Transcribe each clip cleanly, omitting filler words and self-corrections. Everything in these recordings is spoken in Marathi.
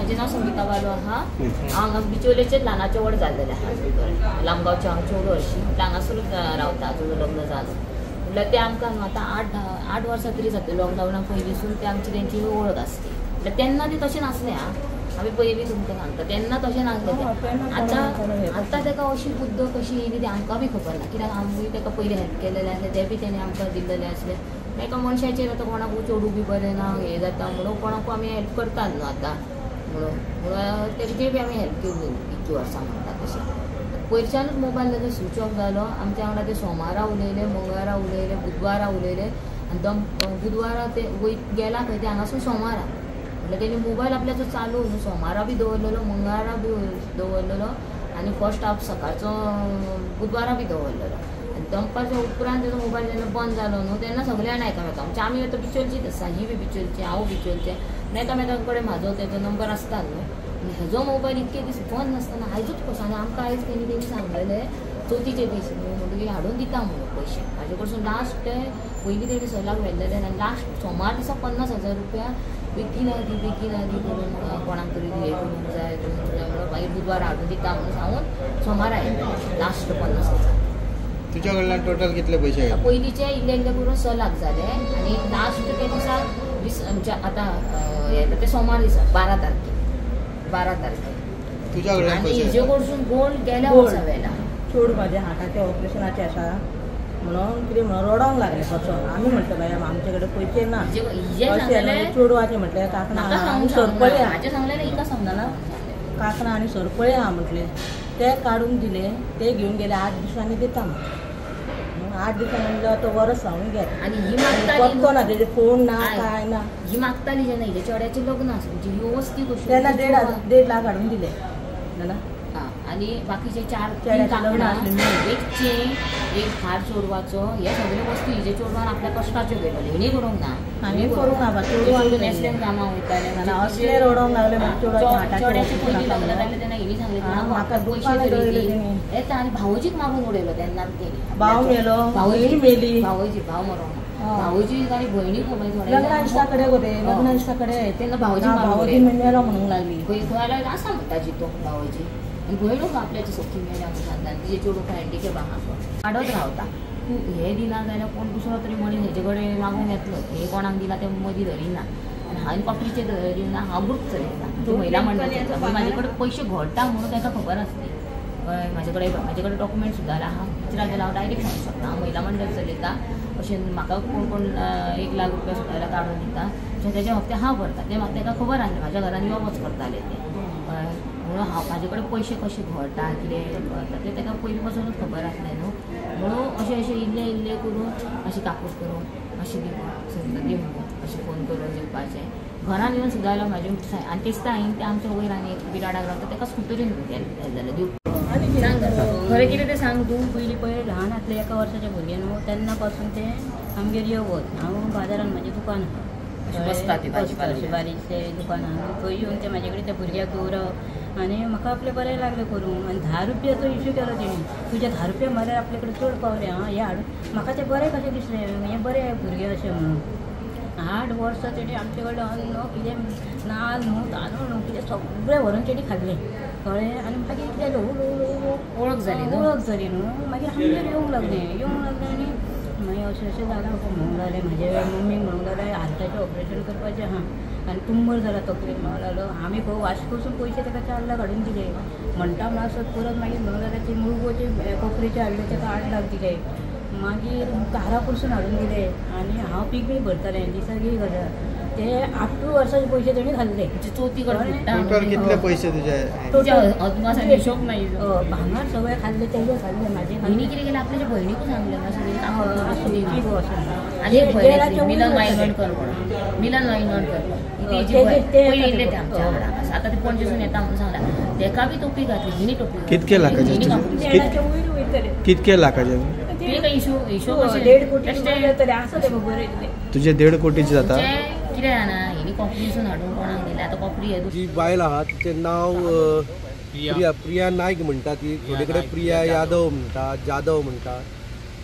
माझे नाव संगीता बालो आहा हांगा बिचोलेचे ल्हानाचे व्हड जाल्लेले आहा लांबगावचे हांगा 14 वर्षी हांगासर रावता तुझं लग्न जालें म्हटल्यार ते आमकां आतां 8 वर्सां तरी जातली लॉकडावना पयलींसून ते आमची तेंची वळख आसली म्हटल्यार तेन्ना ते तशें नासलें आमी पयलीं तुमकां सांगता तेन्ना तशें नासलें आतां ताका अशी बुद्द कशी येयली ती आमकां बी खबर ना कित्याक आमी ताका पयलीं हेल्प केलेलें आसलें ते बी तेणें आमकां दिल्लेलें आसलें एका मनशाचेर आतां कोणाक चेडू बी बरें ना हें जाता म्हणून कोणाक आमी हेल्प करतात न्हू आतां म्हणून तेजे बी आमी हेल्प केली इतकी वर्सां म्हणटा तशें पयरच्यानूच मोबायल ताजो स्विच ऑफ जालो आमच्या वांगडा ते सोमारा उलयले मंगळारा उलयले बुधवारा उलयले आनी बुधवारा ते गेला खंय ते हांगासून सोमारा म्हटल्यार तेणी मोबायल आपल्याचो चालू न्हू सोमारा बी दवरलेलो मंगळारा बी दवरलेलो आनी फर्स्ट हाफ सकाळचो बुधवारा बी दवरलेलो दनपारच्या उपरांत तेजो मोबायल जेन्ना बंद जालो न्हू तेन्ना सगळे जाण एकामेकां म्हणजे आमी आतां बिचोलचीच आसा ही बी बिचोलची हांव बिचोलचें आनी एकामेकां कडेन म्हाजो तेजो नंबर आसता न्हू आनी हेजो मोबायल इतके दीस बंद नासतना आयजूच कसो आनी आमकां आयज तेणी सांगलेलें चवथीचे दीस न्हू म्हणटकीर हाडून दिता म्हणून पयशे म्हाजे कडसून लास्ट ते पयलीं तेणी सलाक व्हेल्लेले आनी लास्ट सोमार दिसा 50,000 रुपया बेगीन आदी करून कोणाक तरी हे करूंक जाय म्हणून मागीर बुधवार हाडून दिता म्हणून सांगून सोमार आयले लास्ट 50,000 तुझ्या कडल्यान टोटल कितले पयशे पयलींचे इल्ले करून 6 लाख जाले आनी लास्ट ते दिसा आतां ते सोमार दिसा 12 तारखेक तुझ्या कडल्यान आनी हेजे कडसून गोल्ड गेल्या वर्सा व्हेला चेडू म्हाज्या हाताचे ऑपरेशनाचे आसा म्हणून कितें म्हणून रडोंक लागले पसून आमी म्हटलें बाय आमचे कडेन पयशे ना चेडवाचे म्हटलें कांकणा आनी सरपळे हाजे सांगलेलें हिका समजना कांकणा आनी सरपळे आहा म्हटलें ते काडून दिले ते घेवन गेले 8 दिसांनी दिता म्हणून 8 दिसांनी म्हणल्यार तो वरस जावन गेलो आनी ही मागताली पत्तो ना तेजे फोन ना काय ना ही मागताली जेन्ना हिच्या चेड्याचें लग्न आसा म्हणजे ही वस्ती कशी तेन्ना 1.5 लाख हाडून दिले जाणा आनी बाकीचे 4 कांकणां एक चेन एक हार चोडवाचो हे सगळे वस्तू हिजे चोडवान आपल्या कश्टाच्यो घेतले हिणी करूंक ना आनी करूंक ना चेडवान नेसलेन कामां वयताले असले रडोंक लागले चेड्याचे पयलीं लग्न जालें तेन्ना हिणी सांगलें म्हाका पयशे तरी येता आनी भावजीक मागून उडयलो तेन्ना तेणी भाव मेलो भावजी मेली भावजी भाव मरो भावजी आनी भयणीक लग्ना दिसा कडेन गो ते लग्ना दिसा कडेन तेन्ना भावजी मेलो म्हणूंक लागली खंय जाल्यार आसा म्हणटा जितो भावजी आनी भयणूक आपल्याची सखी मेल्या म्हणटा तिजे चेडूं हँडिकॅप आहा काडत रावता तूं हे दिना जाल्यार कोण दुसरो तरी मनीस हेजे कडेन मागूंक येतलो हे कोणाक दिला ते मदीं धरिना आनी हांवें कॉपरीचे धरिना हांव ग्रूप चलयता तूं महिला मंडळाचो म्हाजे कडेन पयशे घडटा म्हणून ताका खबर आसली कळ्ळें म्हाजे कडेन डॉक्युमेंट सुद्दां आहा हांव टिचरा गेल्यार हांव डायरेक्ट सांगूंक शकता हांव महिला मंडळ चलयता अशें म्हाका कोण 1 लाख रुपया सुद्दां काडून दिता तेजे हप्ते हांव भरता ते म्हाका ताका खबर आसलें म्हाज्या घरान यो वच करताले ते म्हणून हांव म्हाजे कडेन पयशे कशे घडटा कितें करता तें ताका पयलीं पासूनच खबर आसलें न्हू म्हणून अशें इल्लें करून अशें कापूस करून अशें दिवप सुद्दां दिवप अशें फोन करून दिवपाचें घरान येवन सुद्दां जाल्यार म्हाजे आनी तेच टायम ते आमच्या वयर आनी एक बिराडाक रावता ताका स्कुटरीन जाल्यार दिवप सांग खरें कितें तें सांग तूं पयलीं पळय ल्हान आसलें 1 वर्साचें भुरगें न्हू तेन्ना पासून तें आमगेर येवत हांव बाजारान म्हाजें दुकान बसता ती बारीकशें दुकान आहा थंय येवन तें म्हाजे कडेन त्या भुरग्याक दवरप आनी म्हाका आपलें बरें लागलें करूंक आनी 10 रुपयाचो इशू केलो तेणी तुजे 10 रुपया म्हळ्यार आपले कडेन चड पावलें हां हें हाडून म्हाका तें बरें कशें दिसलें हें बरें भुरगें अशें म्हणून 8 वर्सां तेणी आमचे कडेन अन्न कितें नाल न्हू तांदूळ न्हू कितें सगळें व्हरून तेणी खाल्लें कळ्ळें आनी मागीर कितें जालें वळख जाली न्हू मागीर आमगेर येवंक लागलें आनी मागीर अशें जालां म्हणूंक लागलें म्हाजे मम्मीक म्हणूंक लागलें हार्टाचें ऑपरेशन करपाचें आहा आनी तुंबर जाला तकलेक म्हणूंक लागलो आमी खंय वास्को वचून पयशे ताका 4 लाख हाडून दिले म्हणटा म्हणून आसत परत मागीर म्हणूंक लागलें ती मुळगोचे कोपरेचे हाडले ताका 8 लाख दिले मागीर कारा पसून हाडून दिले आनी हांव पीक बी भरतालें दिसाक 1000 ते 8 वर्साचे पयशे तेणी खाल्ले चवथी कडेन टोटल कितले पयशे तुजे हिशोब नाही भांगर सगळें खाल्ले तेजे खाल्ले म्हाजे हिणी कितें केलें आपल्याच्या भयणीकूच सांगलें मिलन वायनोड कर म्हणून मिलन वायनोड कर आमच्या वांगडा आतां ते पणजेसून येता म्हणून सांगला ताका बी टोपी घातली हिणी टोपी कितके लाखाचे तुझे 1.5 कोटीचे जाता कितें जाणा हिणी कॉपरीसून हाडून कोणाक दिलें आतां कॉपरी जी बायल आहा तिचें नांव प्रिया नायक म्हणटा ती थोडे कडेन प्रिया यादव म्हणटा जाधव म्हणटा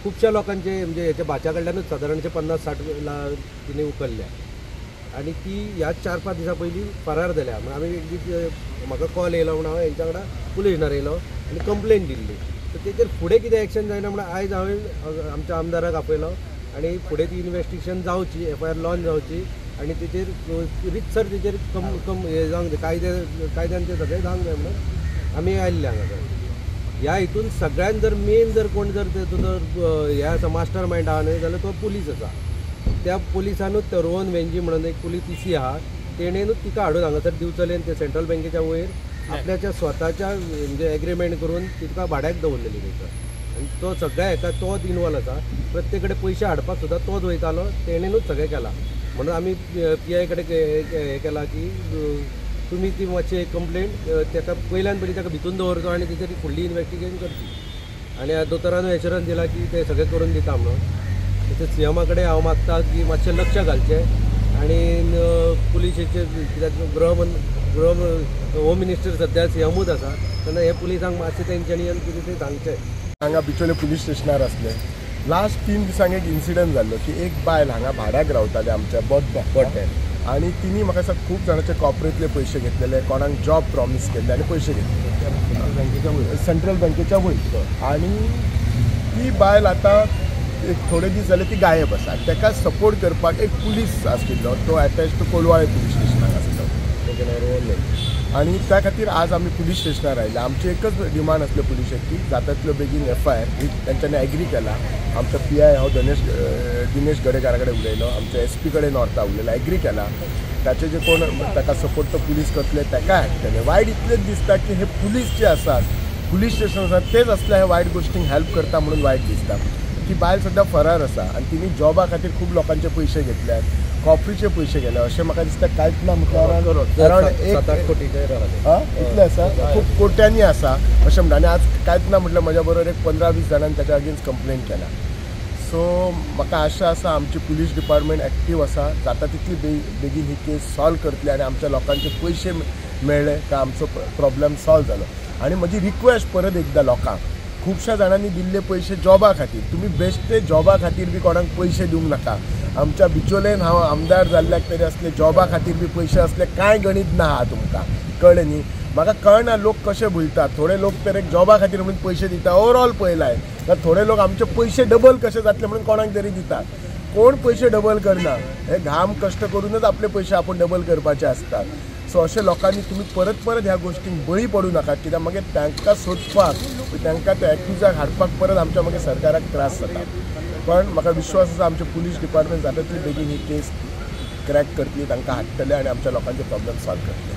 खुबश्या लोकांचे म्हणजे हेच्या भाच्या कडल्यानूच सादारणचे 50-60 लाख तिणें उखल्ल्या आणि ती ह्याच 4-5 दिसां पयलीं फरार जाल्या. आमी एक दीस म्हाका कॉल येयलो म्हणून हांवें हेंच्या वांगडा पुलीस स्टेशनार येयलो आनी कंप्लेन दिल्ली. तर तेचेर फुडें कितें एक्शन जायना म्हणून आयज हांवें आमच्या आमदाराक आपयलो आनी फुडें ती इन्वेस्टिगेशन जावची, FIR लॉन्च जावची आनी तेचेर रितसर तेचेर हें जावंक जाय, कायद्यान तें सगळें जावंक जाय म्हणून आमी आयिल्ले हांगासर. ह्या हितून सगळ्यान जर मेन जर कोण जर तुजो ह्या मास्टर मायंड आहा न्हय जाल्यार तो पुलीस आसा. त्या पुलिसानूच तो रोहन वेंजी म्हणून एक पुलीस TC आहा, तेणेनूच तिका हाडून हांगासर दिवचलें. ते सेंट्रल बँकेच्या वयर आपल्याच्या स्वताच्या म्हणजे एग्रीमेंट करून तिका भाड्याक दवरलेली थंयसर आनी तो सगळ्या हेका तोच इनवॉल्व आसा. प्रत्येक कडेन पयशे हाडपाक सुद्दां तोच वयतालो, तेणेनूच सगळें केलां. म्हणून आमी PI कडेन हें केलां की तुमी ती मातशी एक कंप्लेंट ताका पयल्यान पयलीं ताका भितून दवरचो आनी तेचेर फुडली इन्वेस्टिगेशन करची. आनी दोतोरान एश्युरन्स दिला की ते सगळें करून दिता म्हणून. ते CMा कडेन हांव मागता की मातशें लक्ष घालचें आनी पुलिशेचे कित्याक होम मिनिस्टर सद्या CMूच आसा तेन्ना हे पुलिसांक मातशें तेंच्यांनी कितें तें सांगचें. हांगा बिचोले पुलीस स्टेशनार आसले. लास्ट 3 दिसांक एक इन्सिडंट जाल्लो की एक बायल हांगा भाड्याक रावताले आमच्या बड्ड्याक आनी तिणी म्हाका दिसता खूब जाणांचे कॉर्पोरेटले पयशे घेतलेले, कोणाक जॉब प्रॉमीस केल्ले आनी पयशे घेतले सेंट्रल बँकेच्या वयर. आनी ती बायल आतां एक थोडे दीस जाले ती गायब आसा. ताका सपोर्ट करपाक एक पुलीस आशिल्लो, तो अटॅच टू कोलवाळे पुलीस स्टेशनाक आसलो, तेजें नांव रोहन. आनी त्या खातीर आज आमी पुलीस स्टेशनार आयले. आमची एकच डिमांड आसली पुलिशेक की जाता तितलो बेगीन FIR तेंच्यांनी एग्री केला. आमचो PI हांव दिनेश गडेकारा कडेन उलयलो, आमच्या SP कडेन नॉर्था उलयलो, एग्री केला. ताचे जे कोण ताका सपोर्ट तो पुलीस करतले ताका हाडटले. वायट इतलेंच दिसता की हे पुलीस जे आसात, पुलीस स्टेशन आसात तेच असल्या हे वायट गोश्टींक हेल्प करता म्हणून वायट दिसता. ती बायल सद्या फरार आसा आनी तिणी जॉबा खातीर खूब लोकांचे पयशे घेतल्यात, कॉफरीचे पयशे गेले अशें म्हाका दिसता. कांयच ना म्हटल्यार अरावंड 1 कोटी इतले आसा, खूब कोट्यांनी आसा अशें म्हणटा. आनी आज कांयच ना म्हटल्यार म्हज्या बरोबर एक 15-20 जाणांनी ताच्या अगेन्स्ट कंप्लेन केला. सो म्हाका आशा आसा आमची पुलीस डिपार्टमेंट एक्टीव आसा, जाता तितली बेगीन ही केस सॉल्व करतली आनी आमच्या लोकांचे पयशे मेळ्ळे काय आमचो प्रॉब्लेम सॉल्व जालो. आनी म्हजी रिक्वेस्ट परत एकदां लोकांक, खुबश्या जाणांनी दिल्ले पयशे जॉबा खातीर, तुमी बेश्टे जॉबा खातीर बी कोणाक पयशे दिवंक नाका. आमच्या बिचोलेन हांव आमदार जाल्ल्याक तरी असले जॉबा खातीर बी पयशे असले कांय गणीत ना हा तुमकां, कळ्ळें न्ही. म्हाका कळना लोक कशे भुलतात. थोडे लोक तर एक जॉबा खातीर म्हणून पयशे दिता, ओवरऑल पळयलाय तर थोडे लोक आमचे पयशे डबल कशे जातले म्हणून कोणाक तरी दितात. कोण पयशे डबल करना, हे घाम कश्ट करूनच आपले पयशे आपण डबल करपाचे असतात. सो अशे लोकांनी तुमी परत ह्या गोष्टींक बळी पडू नाकात, कित्याक मागीर तांकां सोदपाक तांकां त्या एक्युजाक हाडपाक परत आमच्या मागीर सरकाराक त्रास जाता. पण म्हाका विश्वास आसा आमचे पुलीस डिपार्टमेंट जाता तितली बेगीन ही केस क्रॅक करतली, तांकां हाडटले आनी आमच्या लोकांचे प्रॉब्लेम सॉल्व करतले.